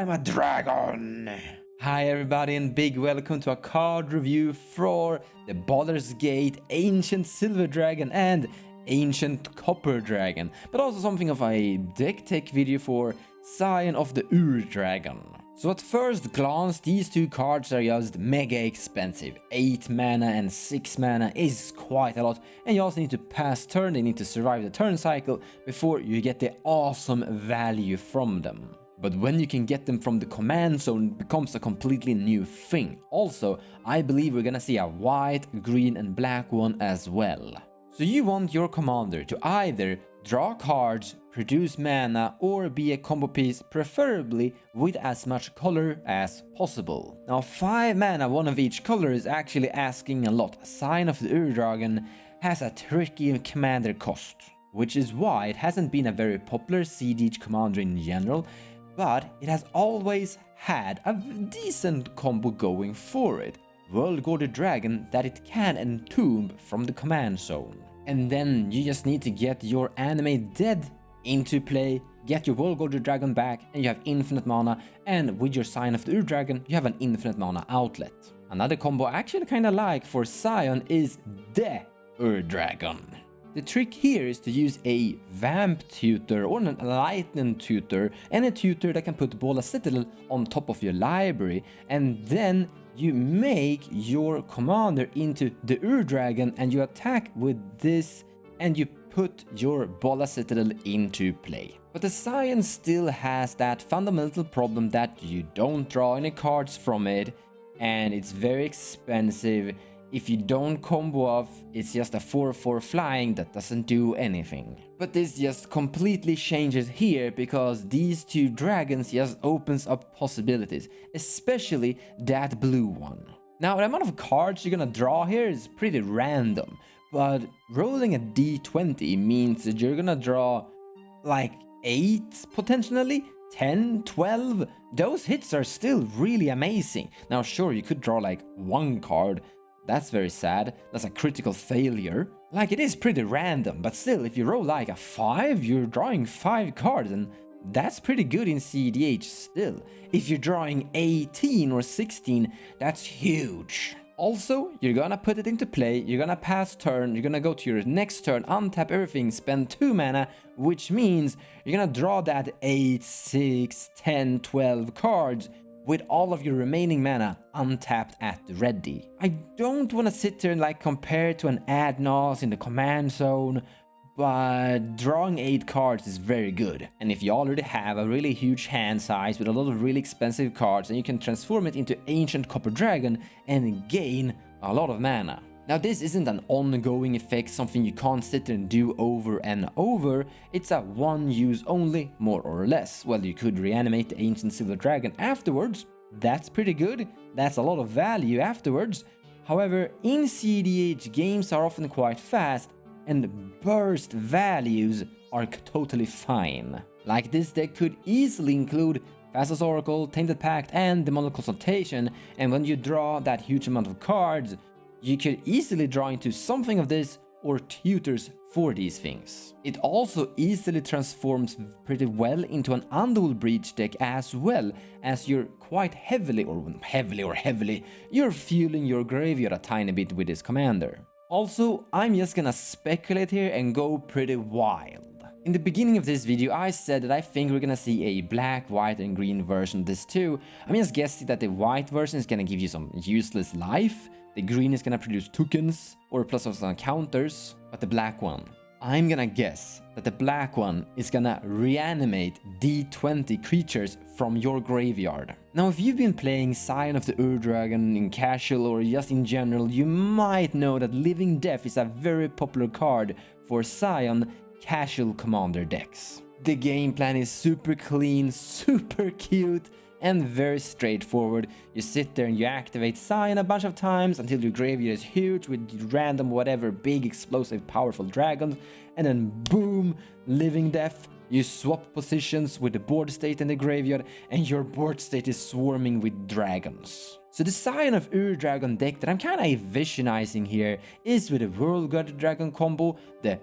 I'm a dragon! Hi everybody and big welcome to a card review for the Baldur's Gate Ancient Silver Dragon and Ancient Copper Dragon, but also something of a deck tech video for Scion of the Dragon. So at first glance, these two cards are just mega expensive. 8 mana and 6 mana is quite a lot, and you also need to pass turn, they need to survive the turn cycle before you get the awesome value from them. But when you can get them from the command zone, it becomes a completely new thing. Also, I believe we're gonna see a white, green and black one as well. So you want your commander to either draw cards, produce mana, or be a combo piece, preferably with as much color as possible. Now 5 mana, one of each color, is actually asking a lot. Scion of the Dragon has a tricky commander cost, which is why it hasn't been a very popular cEDH commander in general, but it has always had a decent combo going for it. World-Gorder Dragon that it can entomb from the command zone. And then you just need to get your anime dead into play, get your World-Gorder Dragon back, and you have infinite mana, and with your Scion of the Dragon, you have an infinite mana outlet. Another combo I actually kinda like for Scion is the Dragon. The trick here is to use a Vamp Tutor or an Lightning Tutor, and a tutor that can put Bola Citadel on top of your library, and then you make your commander into the Dragon and you attack with this and you put your Bola Citadel into play. But the Scion still has that fundamental problem that you don't draw any cards from it, and it's very expensive. If you don't combo off, it's just a 4/4 flying that doesn't do anything. But this just completely changes here, because these two dragons just opens up possibilities, especially that blue one. Now the amount of cards you're gonna draw here is pretty random, but rolling a d20 means that you're gonna draw like 8 potentially, 10, 12. Those hits are still really amazing. Now sure, you could draw like 1 card. That's very sad. That's a critical failure. Like, it is pretty random, but still, if you roll like a 5, you're drawing 5 cards, and that's pretty good in cEDH still. If you're drawing 18 or 16, that's huge. Also, you're gonna put it into play, you're gonna pass turn, you're gonna go to your next turn, untap everything, spend 2 mana, which means you're gonna draw that 8, 6, 10, 12 cards with all of your remaining mana untapped at the ready. I don't want to sit there and like compare it to an Adnos in the command zone, but drawing 8 cards is very good. And if you already have a really huge hand size with a lot of really expensive cards, then you can transform it into Ancient Copper Dragon and gain a lot of mana. Now this isn't an ongoing effect, something you can't sit there and do over and over. It's a one use only, more or less. Well, you could reanimate the Ancient Silver Dragon afterwards. That's pretty good. That's a lot of value afterwards. However, in cEDH, games are often quite fast, and burst values are totally fine. Like, this deck could easily include Fastest Oracle, Tainted Pact, and Demonic Consultation, and when you draw that huge amount of cards, you could easily draw into something of this or tutors for these things. It also easily transforms pretty well into an Underworld Breach deck, as well as you're quite heavily, you're fueling your graveyard a tiny bit with this commander. Also, I'm just gonna speculate here and go pretty wild. In the beginning of this video, I said that I think we're gonna see a black, white and green version of this too. I'm just guessing that the white version is gonna give you some useless life. The green is gonna produce tokens or plus some counters, but the black one, I'm gonna guess that the black one is gonna reanimate D20 creatures from your graveyard. Now, if you've been playing Scion of the Dragon in casual or just in general, you might know that Living Death is a very popular card for Scion casual commander decks. The game plan is super clean, super cute, and very straightforward. You sit there and you activate Scion a bunch of times until your graveyard is huge with random whatever big explosive powerful dragons, and then boom, Living Death. You swap positions with the board state in the graveyard, and your board state is swarming with dragons. So the Scion of Dragon deck that I'm kinda visionizing here is with the World-Gorder Dragon combo, the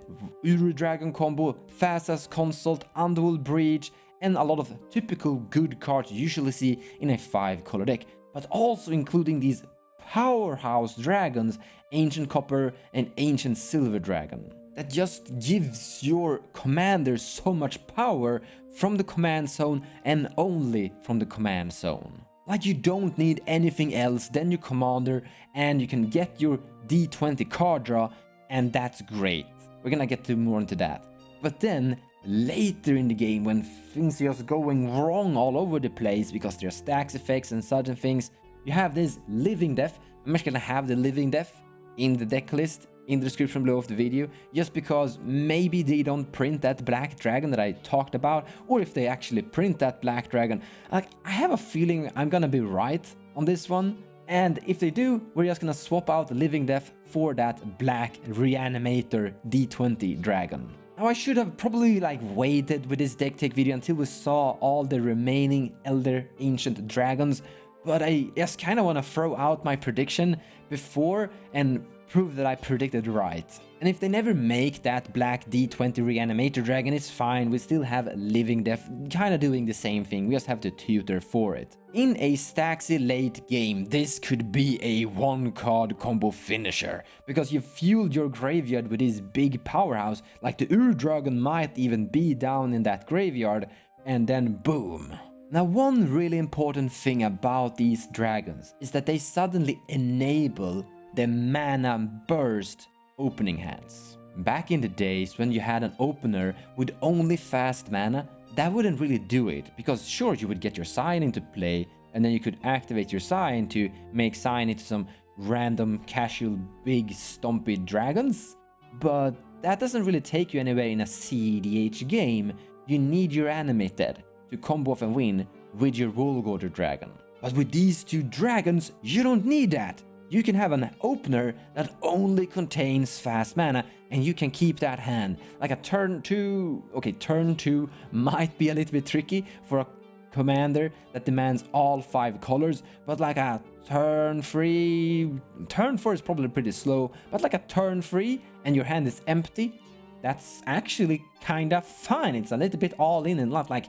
Dragon combo, Fastest Consult, Underworld Breach, and a lot of typical good cards you usually see in a 5-color deck, but also including these powerhouse dragons, Ancient Copper and Ancient Silver Dragon, that just gives your commander so much power from the command zone and only from the command zone. Like, you don't need anything else than your commander, and you can get your D20 card draw, and that's great. We're gonna get to more into that. But then later in the game, when things are just going wrong all over the place because there are stacks effects and certain things, you have this Living Death. I'm just gonna have the Living Death in the deck list in the description below of the video, just because maybe they don't print that black dragon that I talked about, or if they actually print that black dragon. Like, I have a feeling I'm gonna be right on this one, and if they do, we're just gonna swap out the Living Death for that black Reanimator D20 dragon. Now, I should have probably waited with this deck tech video until we saw all the remaining Elder Ancient Dragons, but I just kind of want to throw out my prediction before and prove that I predicted right. And if they never make that black D20 Reanimator dragon, it's fine, we still have Living Death kind of doing the same thing, we just have to tutor for it. In a Staxy late game, this could be a 1-card combo finisher, because you've fueled your graveyard with this big powerhouse, like the Ur-Dragon might even be down in that graveyard, and then boom. Now, one really important thing about these dragons is that they suddenly enable the mana burst opening hands. Back in the days when you had an opener with only fast mana, that wouldn't really do it, because sure, you would get your Scion into play, and then you could activate your Scion to make Scion into some random casual big stompy dragons, but that doesn't really take you anywhere in a cEDH game. You need your animated to combo off and win with your Woolgorger dragon. But with these two dragons, you don't need that. You can have an opener that only contains fast mana, and you can keep that hand. Like a turn 2, okay, turn 2 might be a little bit tricky for a commander that demands all 5 colors, but like a turn 4 is probably pretty slow, but like a turn 3 and your hand is empty, that's actually kinda fine. It's a little bit all in and not like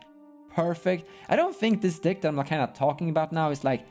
perfect. I don't think this deck that I'm kind of talking about now is like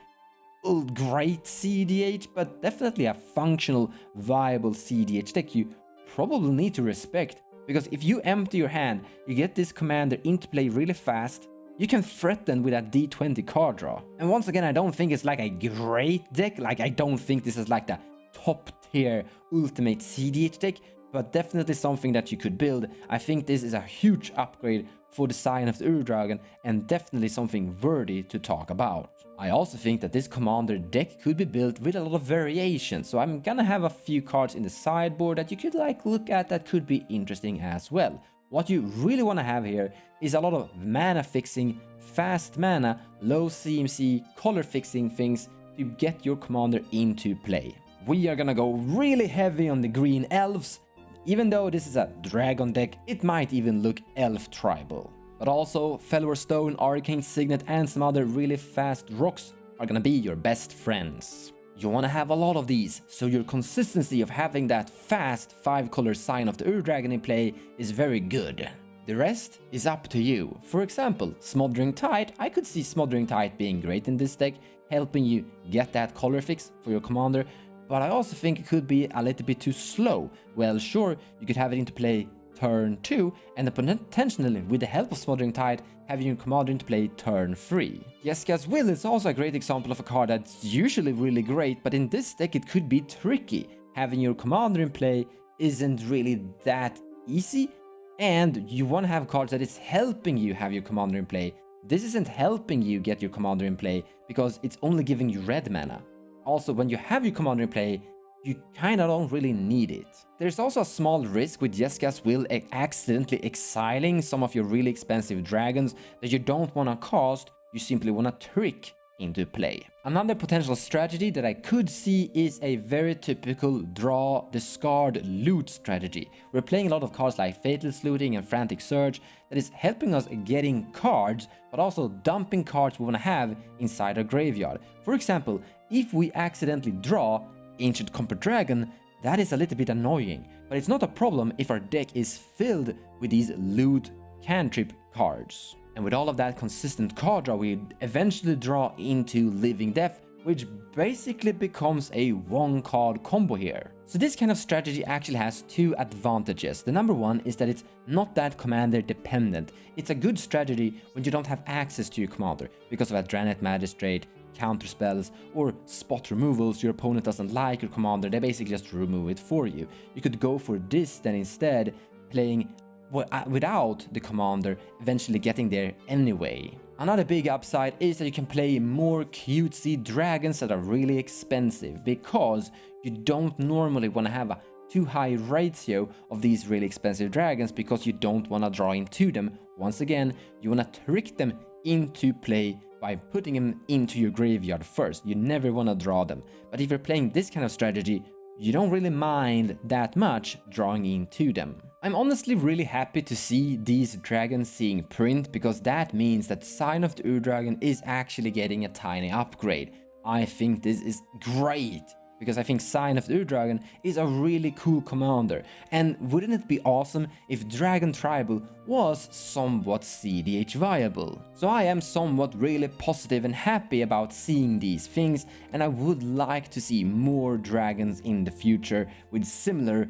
great cEDH, but definitely a functional, viable cEDH deck you probably need to respect, because if you empty your hand, you get this commander into play really fast, you can threaten with a D20 card draw. And once again, I don't think it's like a great deck, like I don't think this is like the top tier ultimate cEDH deck, but definitely something that you could build. I think this is a huge upgrade for the Scion of the Ur-Dragon, and definitely something worthy to talk about. I also think that this commander deck could be built with a lot of variation, so I'm gonna have a few cards in the sideboard that you could look at that could be interesting as well. What you really want to have here is a lot of mana fixing, fast mana, low CMC, color fixing things to get your commander into play. We are gonna go really heavy on the green elves. Even though this is a dragon deck, it might even look elf tribal. But also, Fellwar Stone, Arcane Signet and some other really fast rocks are gonna be your best friends. You wanna have a lot of these, so your consistency of having that fast 5-color Scion of the Ur-Dragon in play is very good. The rest is up to you. For example, Smothering Tide, I could see Smothering Tide being great in this deck, helping you get that color fix for your commander, but I also think it could be a little bit too slow. Well, sure, you could have it into play turn 2, and then potentially, with the help of Smothering Tide, having your commander into play turn 3. Jeska's Will is also a great example of a card that's usually really great, but in this deck it could be tricky. Having your commander in play isn't really that easy, and you want to have cards that is helping you have your commander in play. This isn't helping you get your commander in play, because it's only giving you red mana. Also, when you have your commander in play, you kinda don't really need it. There's also a small risk with Jeska's Will accidentally exiling some of your really expensive dragons that you don't wanna cast, you simply wanna trick into play. Another potential strategy that I could see is a very typical draw, discard, loot strategy. We're playing a lot of cards like Fatalist Looting and Frantic Surge that is helping us getting cards, but also dumping cards we wanna have inside our graveyard. For example, if we accidentally draw Ancient Copper Dragon, that is a little bit annoying, but it's not a problem if our deck is filled with these loot cantrip cards. And with all of that consistent card draw, we eventually draw into Living Death, which basically becomes a one card combo here. So this kind of strategy actually has two advantages. The number one is that it's not that commander dependent. It's a good strategy when you don't have access to your commander because of Adranite Magistrate, counter spells, or spot removals. Your opponent doesn't like your commander, they basically just remove it for you. You could go for this then instead, playing without the commander, eventually getting there anyway. Another big upside is that you can play more cutesy dragons that are really expensive, because you don't normally want to have a too high ratio of these really expensive dragons, because you don't want to draw into them. Once again, you want to trick them into play by putting them into your graveyard first. You never want to draw them. But if you're playing this kind of strategy, you don't really mind that much drawing into them. I'm honestly really happy to see these dragons seeing print, because that means that Scion of the Ur-Dragon is actually getting a tiny upgrade. I think this is great, because I think Scion of the Ur-Dragon is a really cool commander, and wouldn't it be awesome if Dragon Tribal was somewhat cEDH viable? So I am somewhat really positive and happy about seeing these things, and I would like to see more dragons in the future with similar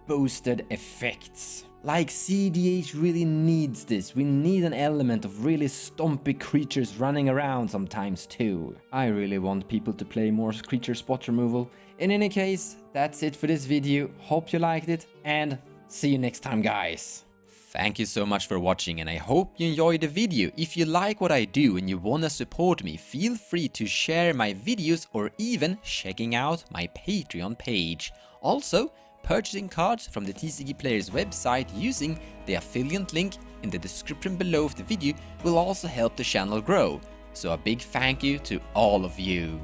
boosted effects. Like, cEDH really needs this. We need an element of really stompy creatures running around sometimes too. I really want people to play more creature spot removal. In any case, that's it for this video. Hope you liked it, and see you next time, guys. Thank you so much for watching, and I hope you enjoyed the video. If you like what I do and you wanna support me, feel free to share my videos or even checking out my Patreon page. Also, purchasing cards from the TCG Players website using the affiliate link in the description below of the video will also help the channel grow. So a big thank you to all of you.